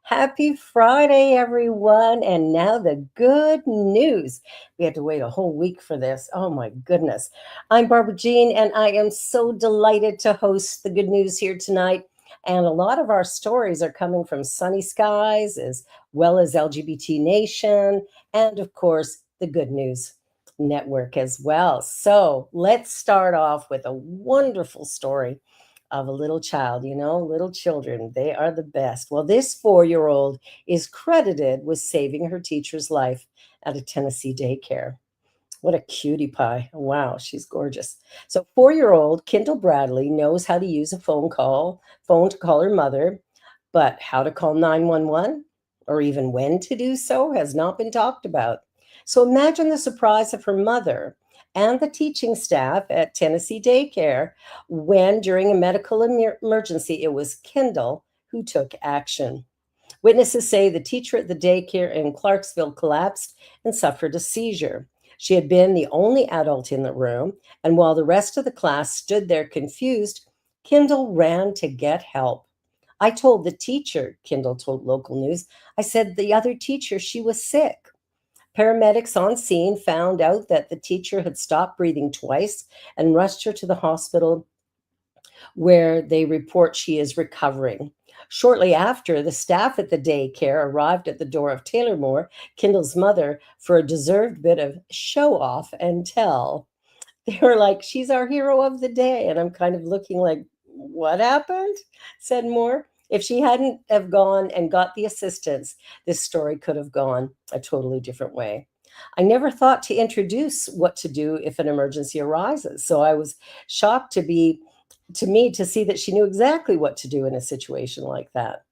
Happy Friday, everyone. And now the good news. We had to wait a whole week for this. Oh, my goodness. I'm Barbara Jean, and I am so delighted to host the good news here tonight. And a lot of our stories are coming from Sunny Skies, as well as LGBT Nation, and of course, the Good News Network as well. So let's start off with a wonderful story of a little child. Little children, they are the best. Well, this 4-year-old is credited with saving her teacher's life at a Tennessee daycare. What a cutie pie. Wow, she's gorgeous. So 4-year-old Kendall Bradley knows how to use a phone to call her mother, but how to call 911 or even when to do so has not been talked about. So imagine the surprise of her mother and the teaching staff at Tennessee Daycare when, during a medical emergency, it was Kendall who took action. Witnesses say the teacher at the daycare in Clarksville collapsed and suffered a seizure. She had been the only adult in the room, and while the rest of the class stood there confused, Kendall ran to get help. I told the teacher, Kendall told local news, I said the other teacher, she was sick. Paramedics on scene found out that the teacher had stopped breathing twice and rushed her to the hospital where they report she is recovering. Shortly after, the staff at the daycare arrived at the door of Taylor Moore, Kendall's mother, for a deserved bit of show off and tell. They were like, she's our hero of the day. And I'm kind of looking like, what happened? Said Moore. If she hadn't have gone and got the assistance, this story could have gone a totally different way. I never thought to introduce what to do if an emergency arises. So I was shocked to see that she knew exactly what to do in a situation like that.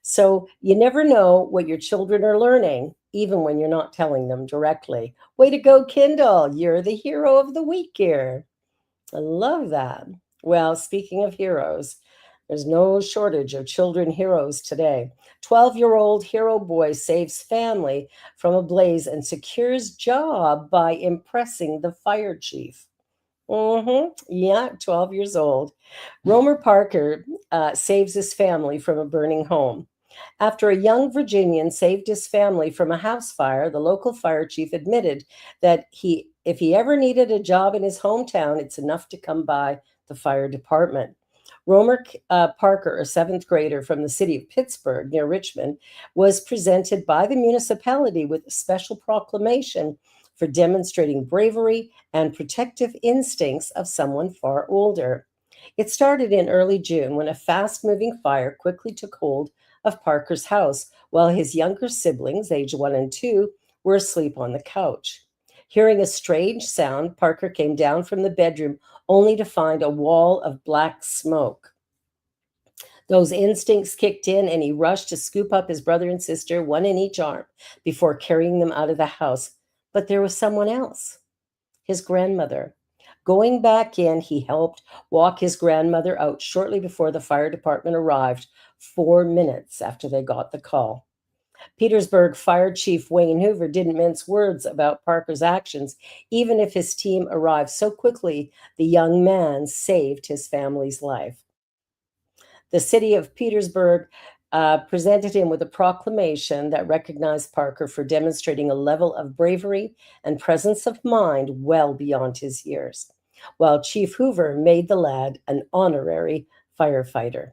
So you never know what your children are learning, even when you're not telling them directly. Way to go, Kindle. You're the hero of the week here. I love that. Well, speaking of heroes, there's no shortage of children heroes today. 12-year-old hero boy saves family from a blaze and secures job by impressing the fire chief. Yeah, 12 years old. Romer Parker saves his family from a burning home. After a young Virginian saved his family from a house fire, the local fire chief admitted that if he ever needed a job in his hometown, it's enough to come by the fire department. Romer Parker, a seventh grader from the city of Pittsburgh near Richmond, was presented by the municipality with a special proclamation for demonstrating bravery and protective instincts of someone far older. It started in early June when a fast moving fire quickly took hold of Parker's house while his younger siblings, age 1 and 2, were asleep on the couch. Hearing a strange sound, Parker came down from the bedroom only to find a wall of black smoke. Those instincts kicked in, and he rushed to scoop up his brother and sister, one in each arm, before carrying them out of the house. But there was someone else, his grandmother. Going back in, he helped walk his grandmother out shortly before the fire department arrived, 4 minutes after they got the call. Petersburg Fire Chief Wayne Hoover didn't mince words about Parker's actions. Even if his team arrived so quickly, the young man saved his family's life. The city of Petersburg presented him with a proclamation that recognized Parker for demonstrating a level of bravery and presence of mind well beyond his years, while Chief Hoover made the lad an honorary firefighter.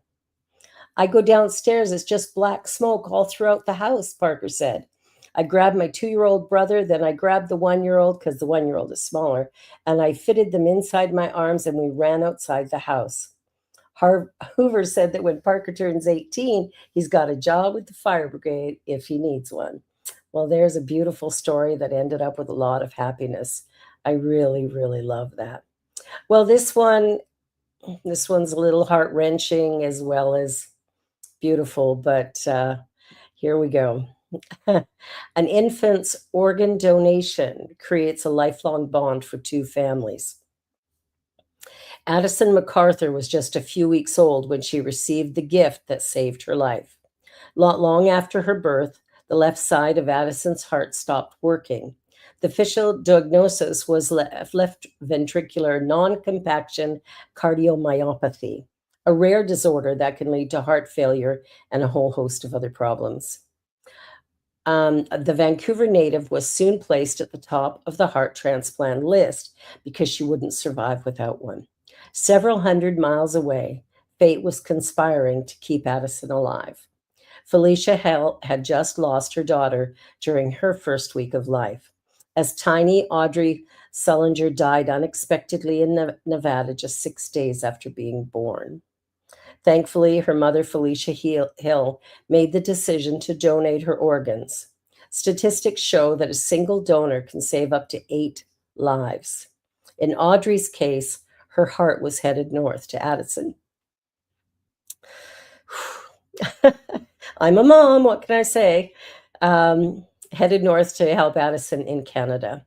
I go downstairs, it's just black smoke all throughout the house, Parker said. I grabbed my 2-year-old brother, then I grabbed the 1-year-old because the 1-year-old is smaller, and I fitted them inside my arms and we ran outside the house. Hoover said that when Parker turns 18, he's got a job with the fire brigade if he needs one. Well, there's a beautiful story that ended up with a lot of happiness. I really, really love that. Well, this one's a little heart-wrenching as well as beautiful, but here we go. An infant's organ donation creates a lifelong bond for two families. Addison MacArthur was just a few weeks old when she received the gift that saved her life. Not long after her birth, the left side of Addison's heart stopped working. The official diagnosis was left ventricular non-compaction cardiomyopathy, a rare disorder that can lead to heart failure and a whole host of other problems. The Vancouver native was soon placed at the top of the heart transplant list because she wouldn't survive without one. Several hundred miles away, fate was conspiring to keep Addison alive. Felicia Hell had just lost her daughter during her first week of life, as tiny Audrey Sullinger died unexpectedly in Nevada just 6 days after being born. Thankfully, her mother, Felicia Hill, made the decision to donate her organs. Statistics show that a single donor can save up to 8 lives. In Audrey's case, her heart was headed north to Addison. I'm a mom, what can I say? Headed north to help Addison in Canada.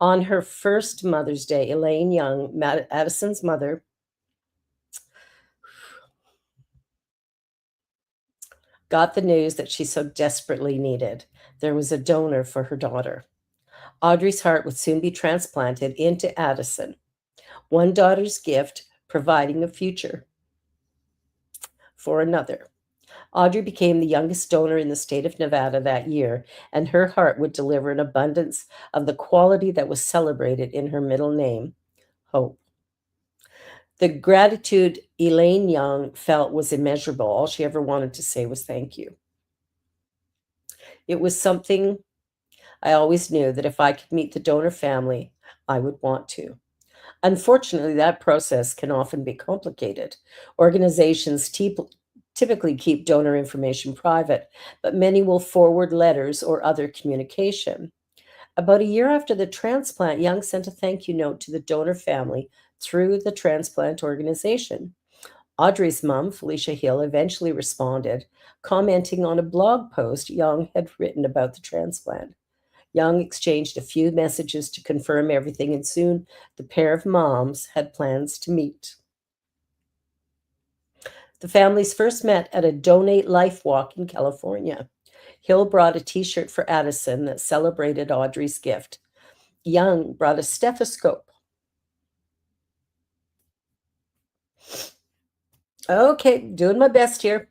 On her first Mother's Day, Elaine Young, Addison's mother, got the news that she so desperately needed. There was a donor for her daughter. Audrey's heart would soon be transplanted into Addison, one daughter's gift providing a future for another. Audrey became the youngest donor in the state of Nevada that year, and her heart would deliver an abundance of the quality that was celebrated in her middle name, Hope. The gratitude Elaine Young felt was immeasurable. All she ever wanted to say was thank you. It was something I always knew that if I could meet the donor family, I would want to. Unfortunately, that process can often be complicated. Organizations typically keep donor information private, but many will forward letters or other communication. About a year after the transplant, Young sent a thank you note to the donor family through the transplant organization. Audrey's mom, Felicia Hill, eventually responded, commenting on a blog post Young had written about the transplant. Young exchanged a few messages to confirm everything, and soon the pair of moms had plans to meet. The families first met at a Donate Life walk in California. Hill brought a t-shirt for Addison that celebrated Audrey's gift. Young brought a stethoscope. Okay, doing my best here.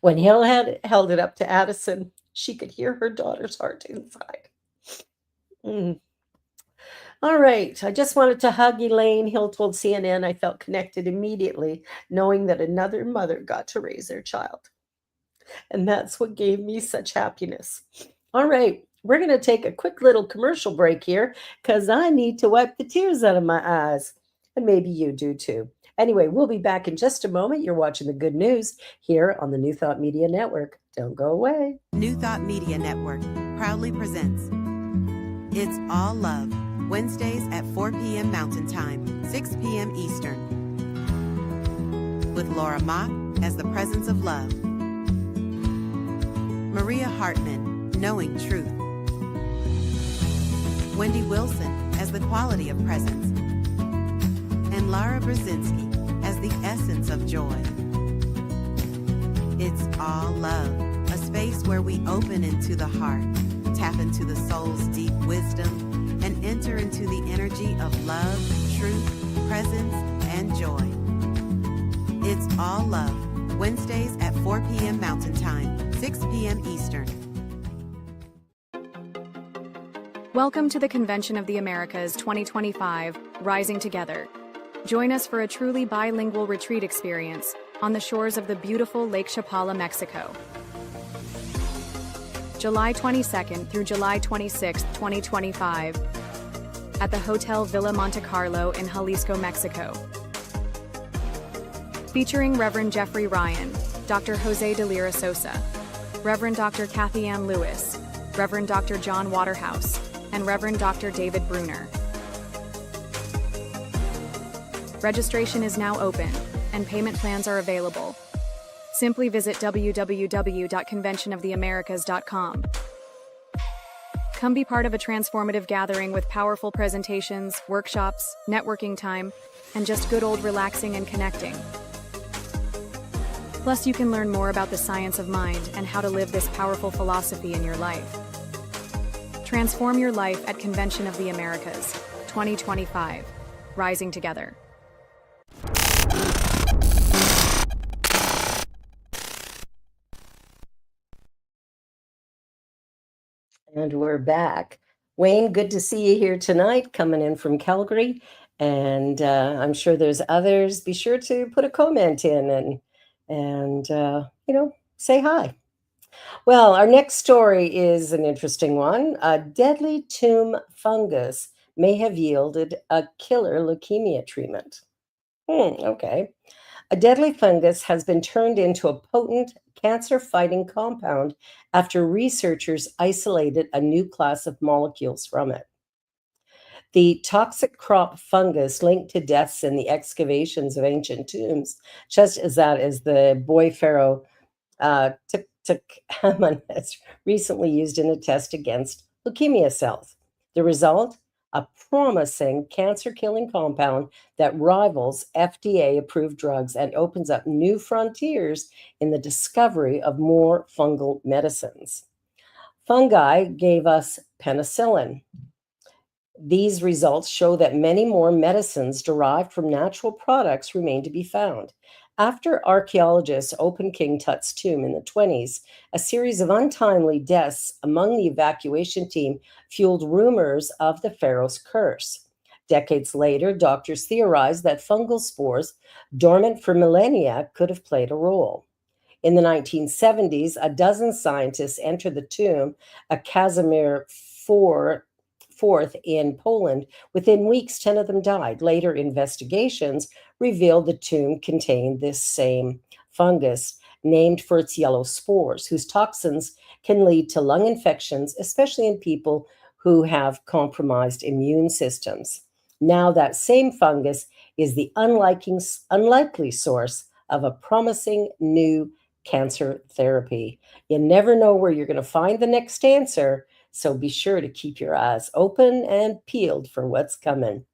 When Hill had held it up to Addison, she could hear her daughter's heart inside. All right, I just wanted to hug Elaine. Hill told CNN, I felt connected immediately, knowing that another mother got to raise their child. And that's what gave me such happiness. All right, we're going to take a quick little commercial break here because I need to wipe the tears out of my eyes. And maybe you do too. Anyway, we'll be back in just a moment. You're watching The Good News here on the New Thought Media Network. Don't go away. New Thought Media Network proudly presents It's All Love, Wednesdays at 4 p.m. Mountain Time, 6 p.m. Eastern, with Laura Mock as the presence of love, Maria Hartman, knowing truth, Wendy Wilson as the quality of presence, and Lara Brzezinski as the essence of joy. It's All Love, a space where we open into the heart, tap into the soul's deep wisdom, and enter into the energy of love, truth, presence, and joy. It's All Love, Wednesdays at 4 p.m. Mountain Time, 6 p.m. Eastern. Welcome to the Convention of the Americas 2025, Rising Together. Join us for a truly bilingual retreat experience on the shores of the beautiful Lake Chapala, Mexico. July 22nd through July 26th, 2025, at the Hotel Villa Monte Carlo in Jalisco, Mexico. Featuring Reverend Jeffrey Ryan, Dr. Jose de Lira Sosa, Reverend Dr. Kathy Ann Lewis, Reverend Dr. John Waterhouse, and Reverend Dr. David Bruner. Registration is now open, and payment plans are available. Simply visit www.conventionoftheamericas.com. Come be part of a transformative gathering with powerful presentations, workshops, networking time, and just good old relaxing and connecting. Plus, you can learn more about the science of mind and how to live this powerful philosophy in your life. Transform your life at Convention of the Americas 2025, Rising Together. And we're back. Wayne, good to see you here tonight, coming in from Calgary. And I'm sure there's others. Be sure to put a comment in and say hi. Well, our next story is an interesting one. A deadly tomb fungus may have yielded a killer leukemia treatment. Okay. A deadly fungus has been turned into a potent cancer fighting compound after researchers isolated a new class of molecules from it. The toxic crop fungus linked to deaths in the excavations of ancient tombs, just as that is the boy pharaoh Tutankhamun has recently used in a test against leukemia cells. The result? A promising cancer killing compound that rivals FDA approved drugs and opens up new frontiers in the discovery of more fungal medicines. Fungi gave us penicillin. These results show that many more medicines derived from natural products remain to be found. After archaeologists opened King Tut's tomb in the 20s, a series of untimely deaths among the evacuation team fueled rumors of the pharaoh's curse. Decades later, doctors theorized that fungal spores, dormant for millennia, could have played a role. In the 1970s, a dozen scientists entered the tomb, a Casimir IV in Poland. Within weeks, 10 of them died. Later investigations revealed the tomb contained this same fungus, named for its yellow spores, whose toxins can lead to lung infections, especially in people who have compromised immune systems. Now, that same fungus is the unlikely source of a promising new cancer therapy. You never know where you're going to find the next answer, so be sure to keep your eyes open and peeled for what's coming.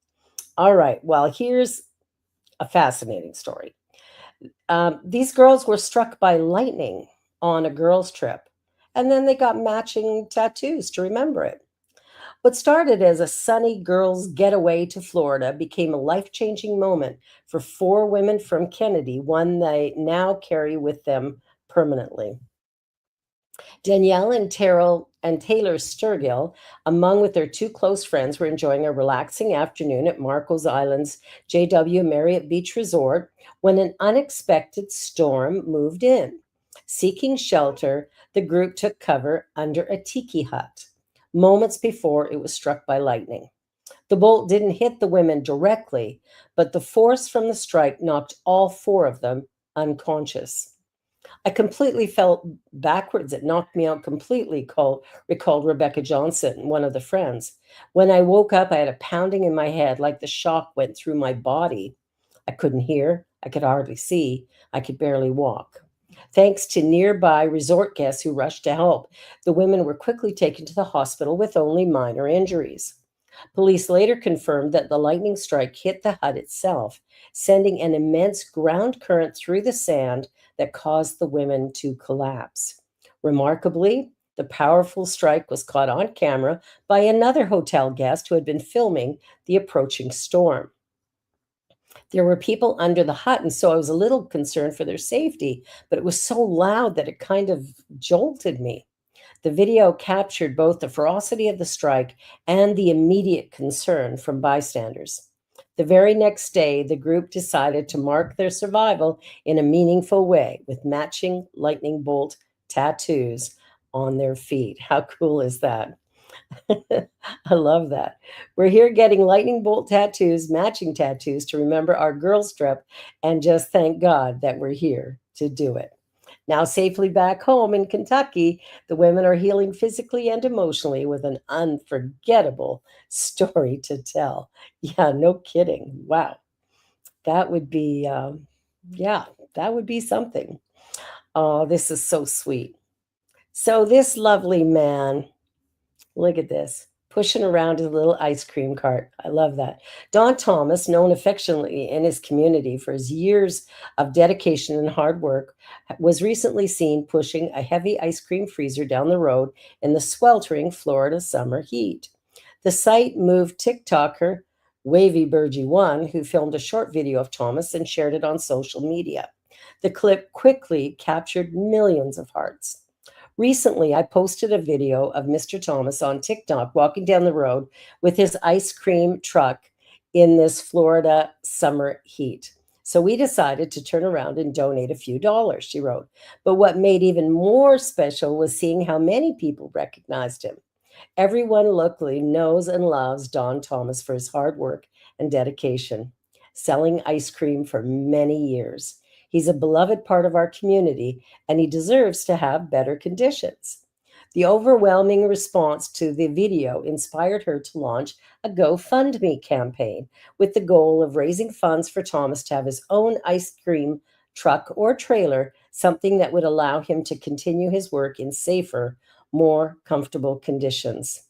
All right, well, here's a fascinating story. These girls were struck by lightning on a girls' trip, and then they got matching tattoos to remember it. What started as a sunny girls' getaway to Florida became a life changing moment for four women from Kennedy, one they now carry with them permanently. Danielle and Taylor Sturgill, among with their two close friends, were enjoying a relaxing afternoon at Marcos Island's JW Marriott Beach Resort when an unexpected storm moved in. Seeking shelter, the group took cover under a tiki hut. Moments before, it was struck by lightning. The bolt didn't hit the women directly, but the force from the strike knocked all four of them unconscious. I completely felt backwards. It knocked me out completely, recalled Rebecca Johnson, one of the friends. When I woke up, I had a pounding in my head, like the shock went through my body. I couldn't hear. I could hardly see. I could barely walk. Thanks to nearby resort guests who rushed to help, the women were quickly taken to the hospital with only minor injuries. Police later confirmed that the lightning strike hit the hut itself, sending an immense ground current through the sand that caused the women to collapse. Remarkably, the powerful strike was caught on camera by another hotel guest who had been filming the approaching storm. There were people under the hut, and so I was a little concerned for their safety, but it was so loud that it kind of jolted me. The video captured both the ferocity of the strike and the immediate concern from bystanders. The very next day, the group decided to mark their survival in a meaningful way with matching lightning bolt tattoos on their feet. How cool is that? I love that. We're here getting lightning bolt tattoos, matching tattoos to remember our girls' trip, and just thank God that we're here to do it. Now, safely back home in Kentucky, the women are healing physically and emotionally with an unforgettable story to tell. Yeah, no kidding. Wow. That would be, yeah, that would be something. Oh, this is so sweet. So, this lovely man, look at this, pushing around his little ice cream cart. I love that. Don Thomas, known affectionately in his community for his years of dedication and hard work, was recently seen pushing a heavy ice cream freezer down the road in the sweltering Florida summer heat. The sight moved TikToker Wavy Burgie One, who filmed a short video of Thomas and shared it on social media. The clip quickly captured millions of hearts. Recently, I posted a video of Mr. Thomas on TikTok walking down the road with his ice cream truck in this Florida summer heat. So we decided to turn around and donate a few dollars, she wrote. But what made even more special was seeing how many people recognized him. Everyone locally knows and loves Don Thomas for his hard work and dedication, selling ice cream for many years. He's a beloved part of our community and he deserves to have better conditions. The overwhelming response to the video inspired her to launch a GoFundMe campaign with the goal of raising funds for Thomas to have his own ice cream truck or trailer, something that would allow him to continue his work in safer, more comfortable conditions.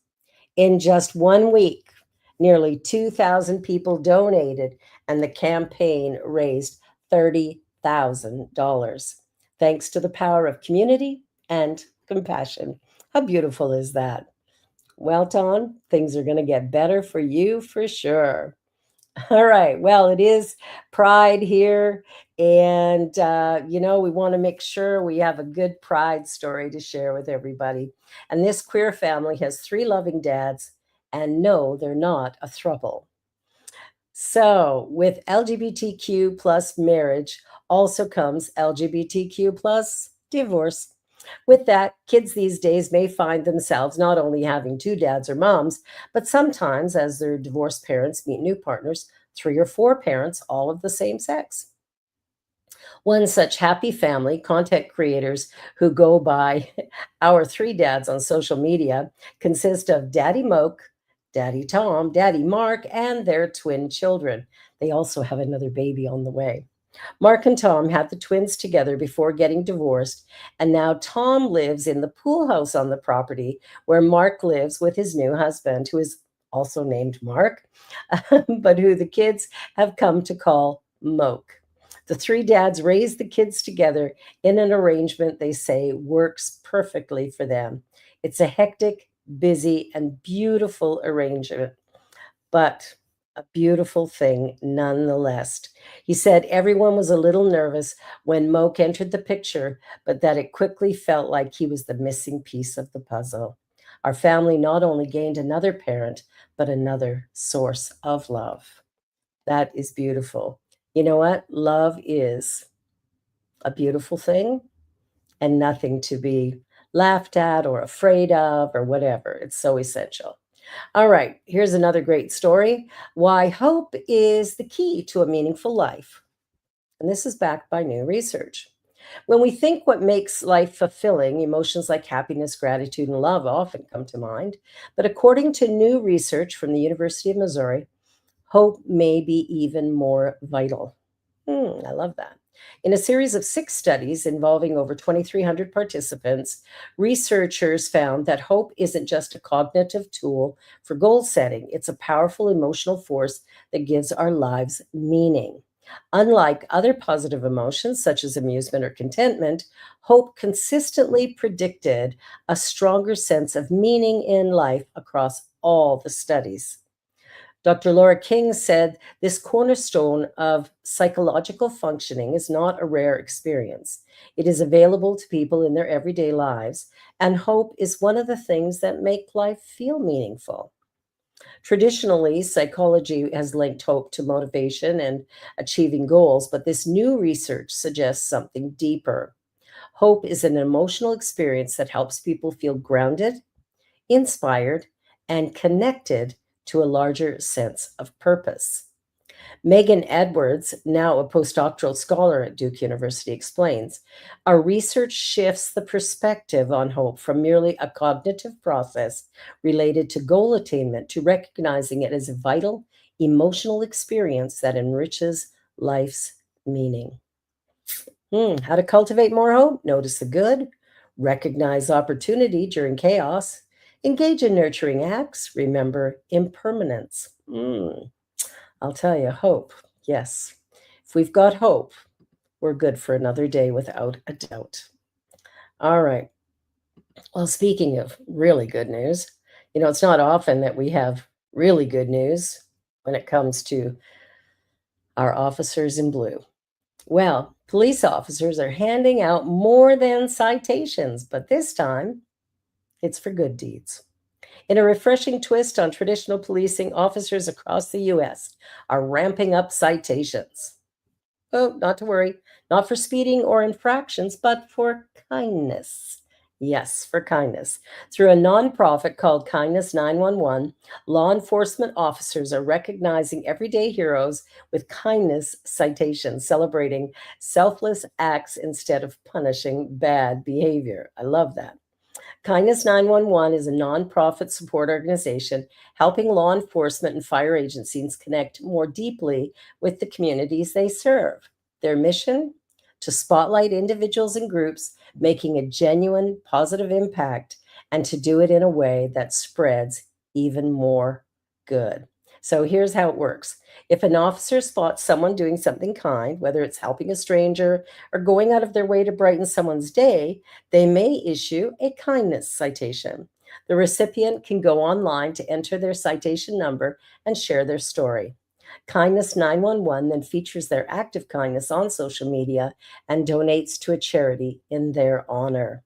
In just 1 week, nearly 2,000 people donated, and the campaign raised $30,000, thanks to the power of community and compassion. How beautiful is that? Well, Tom, things are going to get better for you for sure. All right. Well, it is Pride here. And, we want to make sure we have a good Pride story to share with everybody. And this queer family has three loving dads. And no, they're not a throuple. So, with LGBTQ plus marriage also comes LGBTQ plus divorce. With that, kids these days may find themselves not only having two dads or moms, but sometimes, as their divorced parents meet new partners, three or four parents, all of the same sex. One such happy family, content creators who go by our three dads on social media, consist of Daddy Moke, Daddy Tom, Daddy Mark, and their twin children. They also have another baby on the way. Mark and Tom had the twins together before getting divorced, and now Tom lives in the pool house on the property where Mark lives with his new husband, who is also named Mark, but who the kids have come to call Moke. The three dads raised the kids together in an arrangement they say works perfectly for them. It's a hectic, busy, and beautiful arrangement, but a beautiful thing nonetheless. He said everyone was a little nervous when Moke entered the picture, but that it quickly felt like he was the missing piece of the puzzle. Our family not only gained another parent, but another source of love. That is beautiful. You know what? Love is a beautiful thing and nothing to be laughed at or afraid of or whatever. It's so essential. All right, here's another great story: why hope is the key to a meaningful life. And this is backed by new research. When we think what makes life fulfilling, emotions like happiness, gratitude, and love often come to mind. But according to new research from the University of Missouri, hope may be even more vital. I love that. In a series of 6 studies involving over 2,300 participants, researchers found that hope isn't just a cognitive tool for goal setting, it's a powerful emotional force that gives our lives meaning. Unlike other positive emotions, such as amusement or contentment, hope consistently predicted a stronger sense of meaning in life across all the studies. Dr. Laura King said this cornerstone of psychological functioning is not a rare experience. It is available to people in their everyday lives, and hope is one of the things that make life feel meaningful. Traditionally, psychology has linked hope to motivation and achieving goals, but this new research suggests something deeper. Hope is an emotional experience that helps people feel grounded, inspired, and connected to a larger sense of purpose. Megan Edwards, now a postdoctoral scholar at Duke University, explains our research shifts the perspective on hope from merely a cognitive process related to goal attainment to recognizing it as a vital emotional experience that enriches life's meaning. How to cultivate more hope? Notice the good, recognize opportunity during chaos, engage in nurturing acts, remember impermanence. I'll tell you, hope. Yes. If we've got hope, we're good for another day without a doubt. All right. Well, speaking of really good news, it's not often that we have really good news when it comes to our officers in blue. Well, police officers are handing out more than citations, but this time it's for good deeds. In a refreshing twist on traditional policing, officers across the US are ramping up citations. Oh, not to worry, not for speeding or infractions, but for kindness. Yes, for kindness. Through a nonprofit called Kindness 911, law enforcement officers are recognizing everyday heroes with kindness citations, celebrating selfless acts instead of punishing bad behavior. I love that. Kindness 911 is a nonprofit support organization helping law enforcement and fire agencies connect more deeply with the communities they serve. Their mission? To spotlight individuals and groups making a genuine positive impact and to do it in a way that spreads even more good. So here's how it works. If an officer spots someone doing something kind, whether it's helping a stranger or going out of their way to brighten someone's day, they may issue a kindness citation. The recipient can go online to enter their citation number and share their story. Kindness 911 then features their act of kindness on social media and donates to a charity in their honor.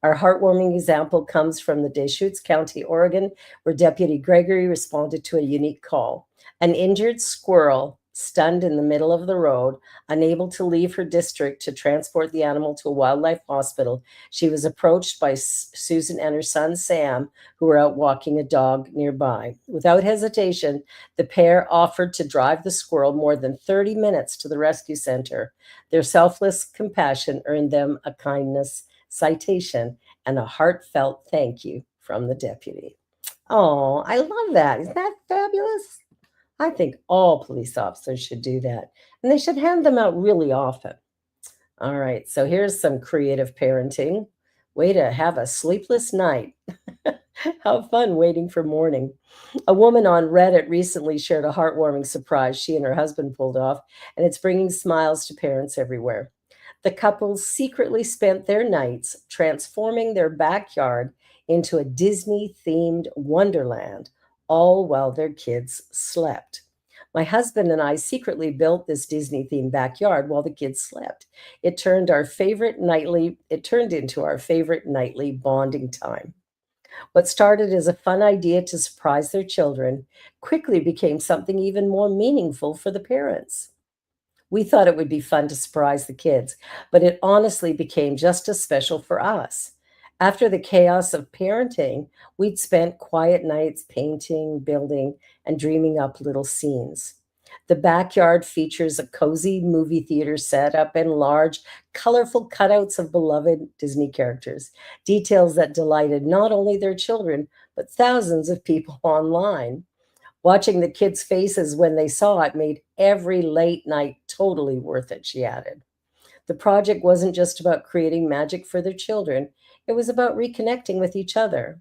Our heartwarming example comes from the Deschutes County, Oregon, where Deputy Gregory responded to a unique call. An injured squirrel, stunned in the middle of the road, unable to leave her district to transport the animal to a wildlife hospital, she was approached by Susan and her son Sam, who were out walking a dog nearby. Without hesitation, the pair offered to drive the squirrel more than 30 minutes to the rescue center. Their selfless compassion earned them a kindness citation and a heartfelt thank you from the deputy. Oh, I love that. Isn't that fabulous? I think all police officers should do that, and they should hand them out really often. All right, so here's some creative parenting. Way to have a sleepless night. How fun waiting for morning. A woman on Reddit recently shared a heartwarming surprise she and her husband pulled off, and it's bringing smiles to parents everywhere. The couple secretly spent their nights transforming their backyard into a Disney themed wonderland, all while their kids slept. My husband and I secretly built this Disney themed backyard while the kids slept. It turned into our favorite nightly bonding time. What started as a fun idea to surprise their children quickly became something even more meaningful for the parents. We thought it would be fun to surprise the kids, but it honestly became just as special for us. After the chaos of parenting, we'd spent quiet nights painting, building, and dreaming up little scenes. The backyard features a cozy movie theater setup and large, colorful cutouts of beloved Disney characters, details that delighted not only their children, but thousands of people online. Watching the kids' faces when they saw it made every late night totally worth it, she added. The project wasn't just about creating magic for their children, it was about reconnecting with each other.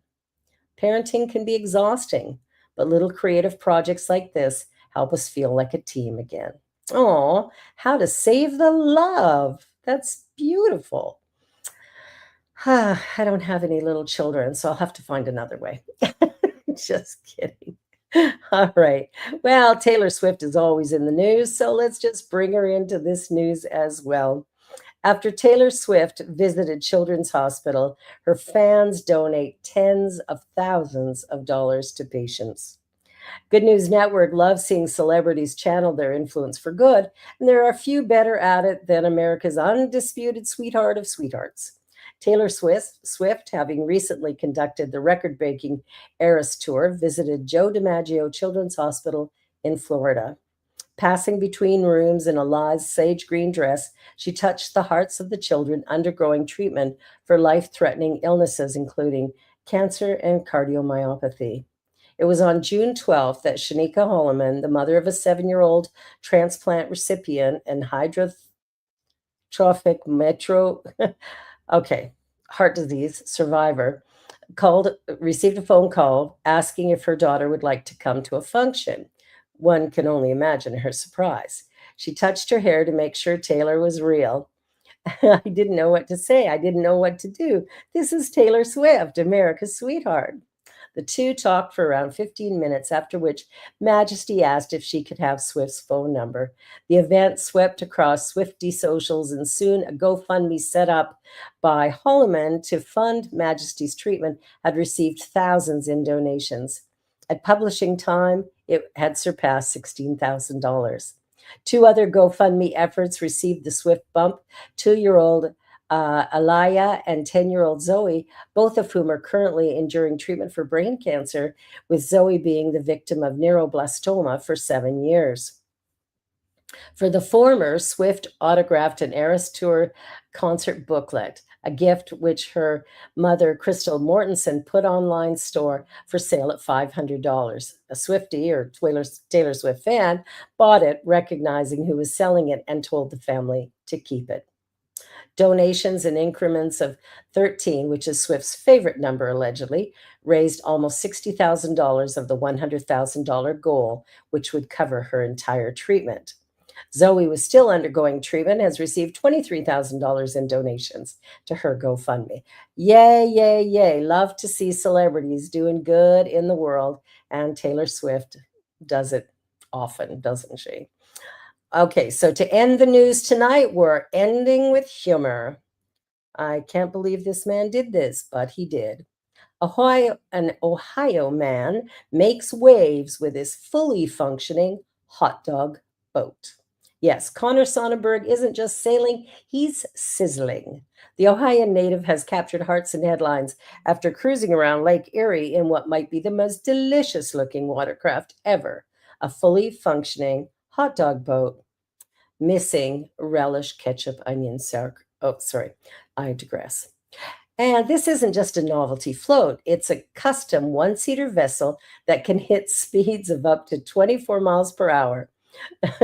Parenting can be exhausting, but little creative projects like this help us feel like a team again. Oh, how to save the love. That's beautiful. I don't have any little children, so I'll have to find another way. Just kidding. All right. Well, Taylor Swift is always in the news, so let's just bring her into this news as well. After Taylor Swift visited Children's Hospital, her fans donate tens of thousands of dollars to patients. Good News Network loves seeing celebrities channel their influence for good, and there are few better at it than America's undisputed sweetheart of sweethearts. Taylor Swift, having recently conducted the record breaking Eras Tour, visited Joe DiMaggio Children's Hospital in Florida. Passing between rooms in a Laz sage green dress, she touched the hearts of the children undergoing treatment for life threatening illnesses, including cancer and cardiomyopathy. It was on June 12th that Shanika Holloman, the mother of a 7-year-old transplant recipient and hydrotrophic metro, okay, heart disease survivor, received a phone call asking if her daughter would like to come to a function. One can only imagine her surprise. She touched her hair to make sure Taylor was real. I didn't know what to say. I didn't know what to do. This is Taylor Swift, America's sweetheart. The two talked for around 15 minutes, after which Majesty asked if she could have Swift's phone number. The event swept across Swifty socials, and soon a GoFundMe set up by Holloman to fund Majesty's treatment had received thousands in donations. At publishing time, it had surpassed $16,000. Two other GoFundMe efforts received the swift bump. 2-year-old Alaya and 10-year-old Zoe, both of whom are currently enduring treatment for brain cancer, with Zoe being the victim of neuroblastoma for 7 years. For the former, Swift autographed an Eras Tour concert booklet, a gift which her mother, Crystal Mortensen, put online store for sale at $500. A Swiftie, or Taylor Swift fan, bought it, recognizing who was selling it, and told the family to keep it. Donations in increments of 13, which is Swift's favorite number allegedly, raised almost $60,000 of the $100,000 goal, which would cover her entire treatment. Zoe was still undergoing treatment, has received $23,000 in donations to her GoFundMe. Yay, yay, yay. Love to see celebrities doing good in the world. And Taylor Swift does it often, doesn't she? Okay, so to end the news tonight, we're ending with humor. I can't believe this man did this, but he did. An Ohio man makes waves with his fully functioning hot dog boat. Yes, Connor Sonnenberg isn't just sailing, he's sizzling. The Ohio native has captured hearts and headlines after cruising around Lake Erie in what might be the most delicious looking watercraft ever, a fully functioning hot dog boat. Missing relish, ketchup, onion, sour. Oh, sorry, I digress. And this isn't just a novelty float, it's a custom one-seater vessel that can hit speeds of up to 24 miles per hour,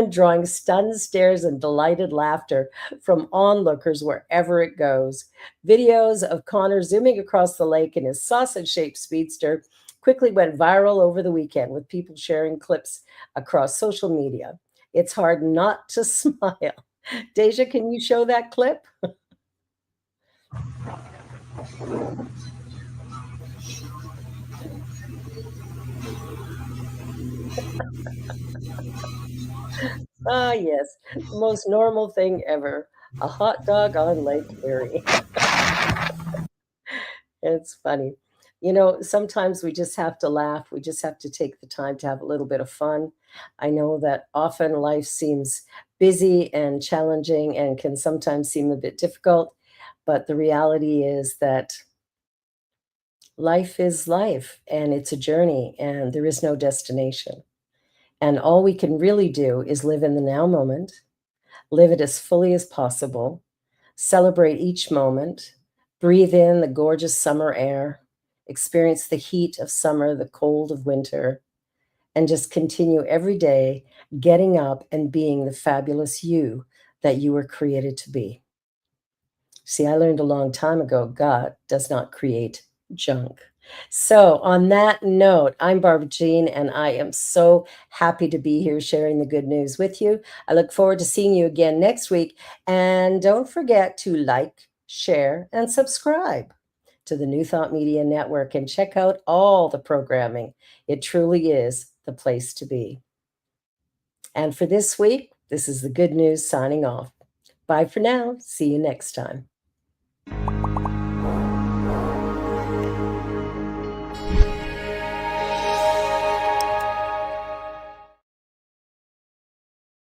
drawing stunned stares and delighted laughter from onlookers wherever it goes. Videos of Connor zooming across the lake in his sausage-shaped speedster quickly went viral over the weekend, with people sharing clips across social media. It's hard not to smile. Deja, can you show that clip? Ah, yes, the most normal thing ever. A hot dog on Lake Erie. It's funny. Sometimes we just have to laugh. We just have to take the time to have a little bit of fun. I know that often life seems busy and challenging and can sometimes seem a bit difficult, but the reality is that life is life and it's a journey and there is no destination. And all we can really do is live in the now moment, live it as fully as possible, celebrate each moment, breathe in the gorgeous summer air, experience the heat of summer, the cold of winter, and just continue every day getting up and being the fabulous you that you were created to be. See, I learned a long time ago God does not create junk. So, on that note, I'm Barbara Jean, and I am so happy to be here sharing the good news with you. I look forward to seeing you again next week. And don't forget to like, share, and subscribe to the New Thought Media Network and check out all the programming. It truly is the place to be. And for this week, this is the good news signing off. Bye for now. See you next time.